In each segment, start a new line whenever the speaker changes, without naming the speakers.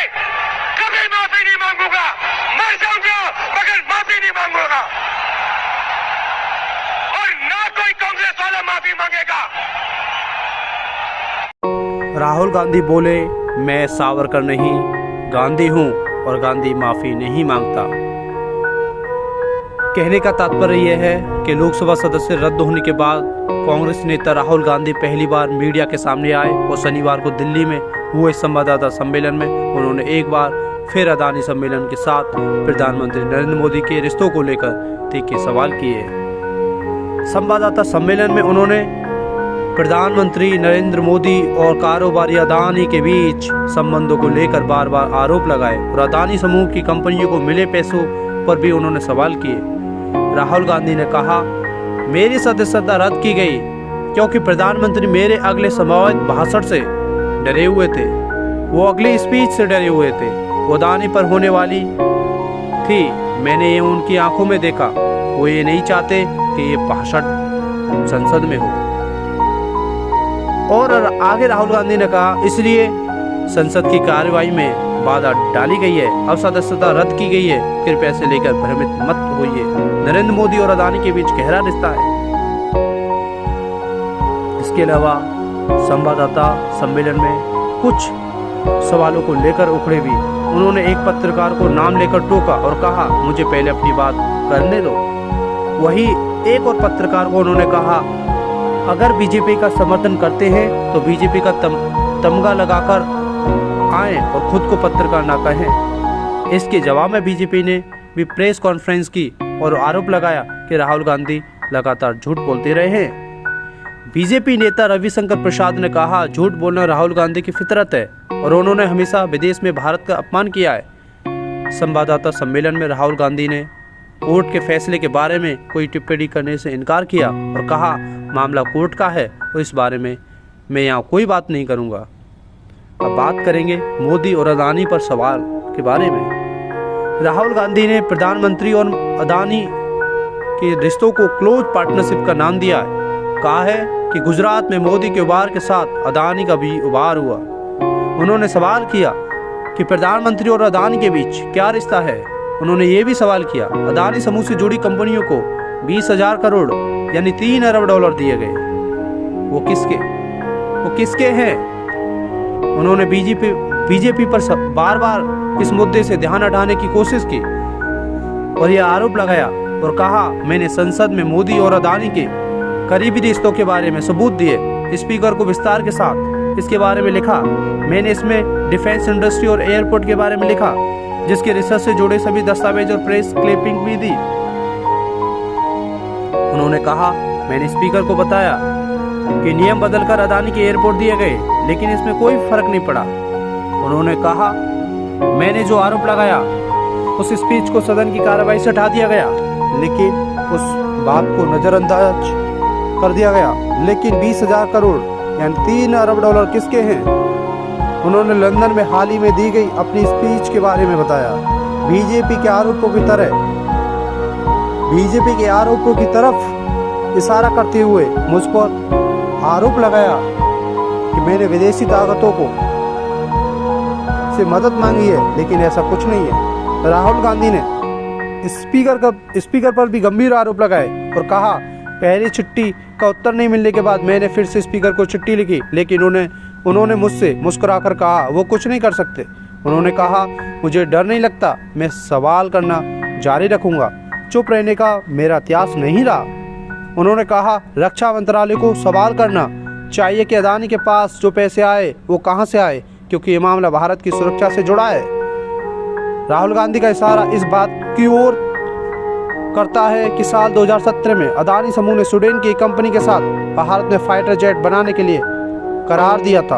कभी माफी नहीं मांगूंगा, मर जाऊंगा मगर माफी नहीं मांगूंगा, और ना कोई कांग्रेस वाला माफी मांगेगा।
राहुल गांधी बोले, मैं सावरकर नहीं गांधी हूं और गांधी माफी नहीं मांगता। कहने का तात्पर्य यह है कि लोकसभा सदस्य रद्द होने के बाद कांग्रेस नेता राहुल गांधी पहली बार मीडिया के सामने आए और शनिवार को दिल्ली में हुए संवाददाता सम्मेलन में उन्होंने एक बार फिर अदानी सम्मेलन के साथ प्रधानमंत्री नरेंद्र मोदी के रिश्तों को लेकर तीखे सवाल किए। संवाददाता सम्मेलन में उन्होंने प्रधानमंत्री नरेंद्र मोदी और कारोबारी अदानी के बीच संबंधों को लेकर बार बार आरोप लगाए और अदानी समूह की कंपनियों को मिले पैसों पर भी उन्होंने सवाल किए। राहुल गांधी ने कहा, मेरी सदस्यता रद्द की गई क्योंकि प्रधानमंत्री मेरे अगले संभावित भाषण से डरे हुए थे, वो अगली स्पीच से डरे हुए थे, वो अदानी पर होने वाली थी। मैंने ये उनकी आंखों में देखा, वो ये नहीं चाहते कि ये भाषण संसद में हो। और आगे राहुल गांधी ने कहा, इसलिए संसद की कार्रवाई में बाधा डाली गई है, अब सदस्यता रद्द की गई है, कृपया से लेकर भ्रमित मत होइए। नरेंद्र मोदी और अदानी के बीच गहरा रिश्ता है। इसके अलावा संवाददाता सम्मेलन में कुछ सवालों को लेकर उखड़े भी। उन्होंने एक पत्रकार को नाम लेकर टोका और कहा, मुझे पहले अपनी बात करने दो। वही एक और पत्रकार को उन्होंने कहा, अगर बीजेपी का समर्थन करते हैं तो बीजेपी का तमगा लगाकर आएं और खुद को पत्रकार ना कहें। इसके जवाब में बीजेपी ने भी प्रेस कॉन्फ्रेंस की और आरोप लगाया कि राहुल गांधी लगातार झूठ बोलते रहे हैं। बीजेपी नेता रविशंकर प्रसाद ने कहा, झूठ बोलना राहुल गांधी की फितरत है और उन्होंने हमेशा विदेश में भारत का अपमान किया है। संवाददाता सम्मेलन में राहुल गांधी ने कोर्ट के फैसले के बारे में कोई टिप्पणी करने से इनकार किया और कहा, मामला कोर्ट का है और इस बारे में मैं यहाँ कोई बात नहीं करूँगा। अब बात करेंगे मोदी और अदानी पर सवाल के बारे में। राहुल गांधी ने प्रधानमंत्री और अदानी के रिश्तों को क्लोज पार्टनरशिप का नाम दिया है। कहा है कि गुजरात में मोदी के उभार के साथ अदानी का भी उभार हुआ। उन्होंने सवाल किया कि प्रधानमंत्री और अदानी के बीच क्या रिश्ता है। उन्होंने ये भी सवाल किया, अदानी समूह से जुड़ी कंपनियों को 20,000 करोड़ यानी 3 अरब डॉलर दिए गए, वो किसके हैं। उन्होंने बीजेपी पर बार बार इस मुद्दे से ध्यान हटाने की कोशिश की और यह आरोप लगाया और कहा, मैंने संसद में मोदी और अदानी के करीबी रिश्तों के बारे में सबूत दिए, स्पीकर को विस्तार के साथ इसके बारे में लिखा। मैंने इसमें डिफेंस इंडस्ट्री और एयरपोर्ट के बारे में लिखा, जिसके रिसर्च से जुड़े सभी दस्तावेज और प्रेस क्लिपिंग भी दी। उन्होंने कहा, मैंने स्पीकर को बताया कि नियम बदलकर अदानी के एयरपोर्ट दिए गए, लेकिन इसमें कोई फर्क नहीं पड़ा। उन्होंने कहा, मैंने जो आरोप लगाया उस स्पीच को सदन की कार्रवाई से हटा दिया गया, लेकिन उस बात को नज़रअंदाज कर दिया गया। लेकिन 20,000 करोड़ यानी 3 अरब डॉलर किसके हैं। उन्होंने लंदन में हाल ही में दी गई अपनी स्पीच के बारे में बताया। बीजेपी के आरोपों की तरफ इशारा करते हुए मुझ पर आरोप लगाया कि मैंने विदेशी ताकतों को से मदद मांगी है, लेकिन ऐसा कुछ नहीं है। राहुल गांधी ने स्पीकर पर भी गंभीर आरोप लगाए और कहा, पहली चिट्ठी का उत्तर नहीं मिलने के बाद मैंने फिर से स्पीकर को चिट्ठी लिखी, लेकिन उन्होंने मुझसे मुस्कुराकर कहा वो कुछ नहीं कर सकते। उन्होंने कहा, मुझे डर नहीं लगता, मैं सवाल करना जारी रखूंगा, चुप रहने का मेरा इतिहास नहीं रहा। उन्होंने कहा, रक्षा मंत्रालय को सवाल करना चाहिए कि अदानी के पास जो पैसे आए वो कहां से आए, क्योंकि ये मामला भारत की सुरक्षा से जुड़ा है। राहुल गांधी का इशारा इस बात की ओर करता है कि साल 2017 में अदानी समूह ने स्वीडन की एक कंपनी के साथ भारत में फाइटर जेट बनाने के लिए करार दिया था।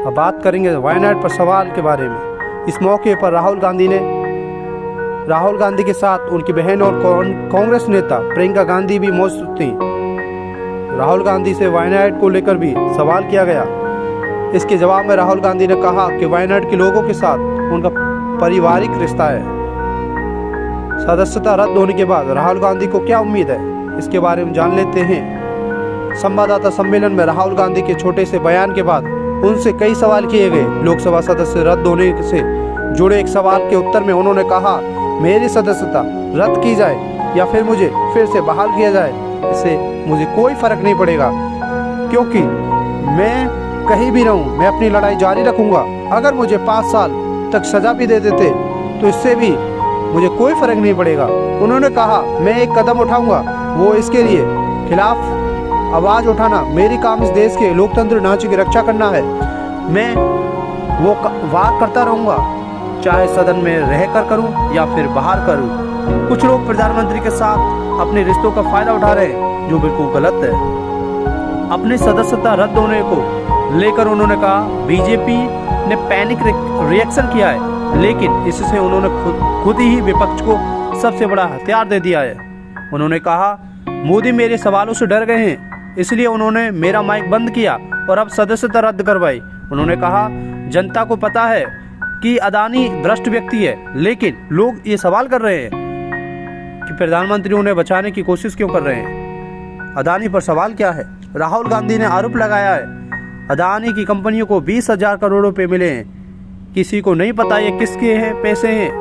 अब बात करेंगे वायनाड पर सवाल के बारे में। इस मौके पर राहुल गांधी के साथ उनकी बहन और कांग्रेस नेता प्रियंका गांधी भी मौजूद थी। राहुल गांधी से वायनाड को लेकर भी सवाल किया गया। इसके जवाब में राहुल गांधी ने कहा कि वायनाड के लोगों के साथ उनका पारिवारिक रिश्ता है। सदस्यता रद्द होने के बाद राहुल गांधी को क्या उम्मीद है, इसके बारे में जान लेते हैं। संवाददाता सम्मेलन में राहुल गांधी के छोटे से बयान के बाद उनसे कई सवाल किए गए। लोकसभा सदस्य रद्द होने से जुड़े एक सवाल के उत्तर में उन्होंने कहा, मेरी सदस्यता रद्द की जाए या फिर मुझे फिर से बहाल किया जाए, इससे मुझे कोई फर्क नहीं पड़ेगा, क्योंकि मैं कहीं भी रहूं, मैं अपनी लड़ाई जारी रखूंगा। अगर मुझे 5 साल तक सजा भी दे देते तो इससे भी मुझे कोई फर्क नहीं पड़ेगा। उन्होंने कहा, मैं एक कदम उठाऊंगा, वो इसके लिए खिलाफ आवाज़ उठाना। मेरी काम इस देश के लोकतंत्र ढांचे की रक्षा करना है। मैं वो वार करता रहूंगा, चाहे सदन में रहकर करूं या फिर बाहर करूं। कुछ लोग प्रधानमंत्री के साथ अपने रिश्तों का फायदा उठा रहे हैं, जो बिल्कुल गलत है। अपनी सदस्यता रद्द होने को लेकर उन्होंने कहा, बीजेपी ने पैनिक रिएक्शन किया है, लेकिन इससे उन्होंने खुद ही विपक्ष को सबसे बड़ा हथियार दे दिया है। उन्होंने कहा, मोदी मेरे सवालों से डर गए हैं, इसलिए उन्होंने मेरा माइक बंद किया और अब सदस्यता रद्द करवाई। उन्होंने कहा, जनता को पता है कि अदानी भ्रष्ट व्यक्ति है, लेकिन लोग ये सवाल कर रहे हैं कि प्रधानमंत्री उन्हें बचाने की कोशिश क्यों कर रहे हैं। अदानी पर सवाल क्या है? राहुल गांधी ने आरोप लगाया है, अदानी की कंपनियों को 20,000 करोड़ रुपए मिले हैं, किसी को नहीं पता ये किसके हैं पैसे हैं।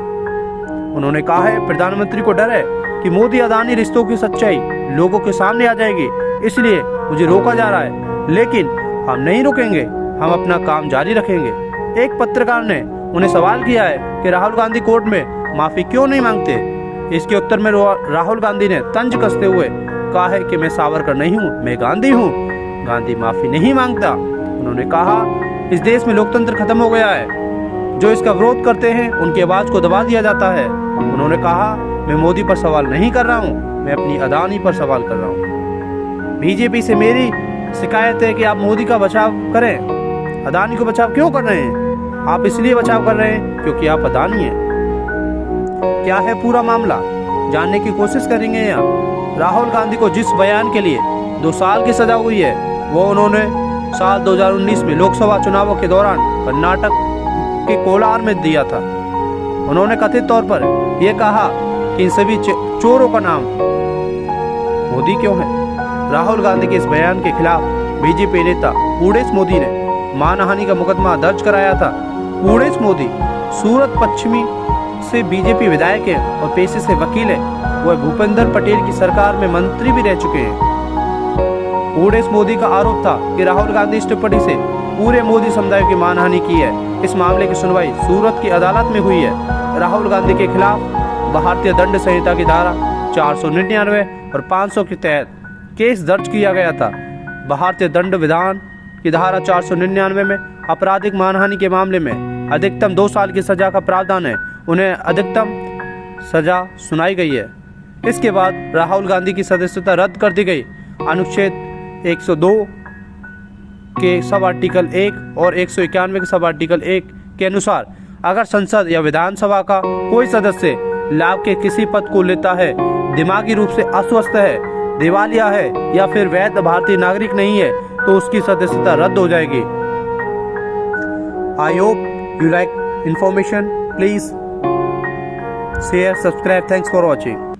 उन्होंने कहा है, प्रधानमंत्री को डर है कि मोदी अदानी रिश्तों की सच्चाई लोगों के सामने आ जाएगी, इसलिए मुझे रोका जा रहा है, लेकिन हम नहीं रुकेंगे, हम अपना काम जारी रखेंगे। एक पत्रकार ने उन्हें सवाल किया है कि राहुल गांधी कोर्ट में माफी क्यों नहीं मांगते। इसके उत्तर में राहुल गांधी ने तंज कसते हुए कहा है कि मैं सावरकर नहीं हूँ, मैं गांधी हूँ, गांधी माफी नहीं मांगता। उन्होंने कहा, इस देश में लोकतंत्र खत्म हो गया है, जो इसका विरोध करते हैं उनकी आवाज को दबा दिया जाता है। उन्होंने कहा, मैं मोदी पर सवाल नहीं कर रहा हूँ, मैं अपनी अदानी पर सवाल कर रहा हूँ। बीजेपी से मेरी शिकायत है कि आप मोदी का बचाव करें, अदानी को बचाव क्यों कर रहे हैं? आप इसलिए बचाव कर रहे हैं क्योंकि आप अदानी हैं। क्या है पूरा मामला, जानने की कोशिश करेंगे यहाँ। राहुल गांधी को जिस बयान के लिए 2 साल की सजा हुई है, वो उन्होंने साल 2019 में लोकसभा चुनावों के दौरान कर्नाटक के कोलार में दिया था। उन्होंने कथित तौर पर यह कहा कि इन सभी चोरों का नाम मोदी क्यों है। राहुल गांधी के इस बयान के खिलाफ बीजेपी नेता पूर्णेश मोदी ने मानहानि का मुकदमा दर्ज कराया था। पूर्णेश मोदी सूरत पश्चिमी से बीजेपी विधायक है और पेशे से वकील है। वह भूपेंद्र पटेल की सरकार में मंत्री भी रह चुके हैं। पूर्णेश मोदी का आरोप था कि राहुल गांधी इस टिप्पणी से पूरे मोदी समुदाय की मानहानि की है। इस मामले की सुनवाई सूरत की अदालत में हुई है। राहुल गांधी के खिलाफ भारतीय दंड संहिता की धारा 499 और 500 के तहत केस दर्ज किया गया था। भारतीय दंड विधान की धारा 499 में आपराधिक मानहानि के मामले में अधिकतम 2 साल की सजा का प्रावधान है। उन्हें अधिकतम सजा सुनाई गई है। इसके बाद राहुल गांधी की सदस्यता रद्द कर दी गई। अनुच्छेद 102 के सब आर्टिकल 1 और 191 के सब आर्टिकल 1 के अनुसार अगर संसद या विधानसभा का कोई सदस्य लाभ के किसी पद को लेता है, दिमागी रूप से अस्वस्थ है, दिवालिया है या फिर वैध भारतीय नागरिक नहीं है, तो उसकी सदस्यता रद्द हो जाएगी। I hope you like information. Please share, subscribe. Thanks for watching.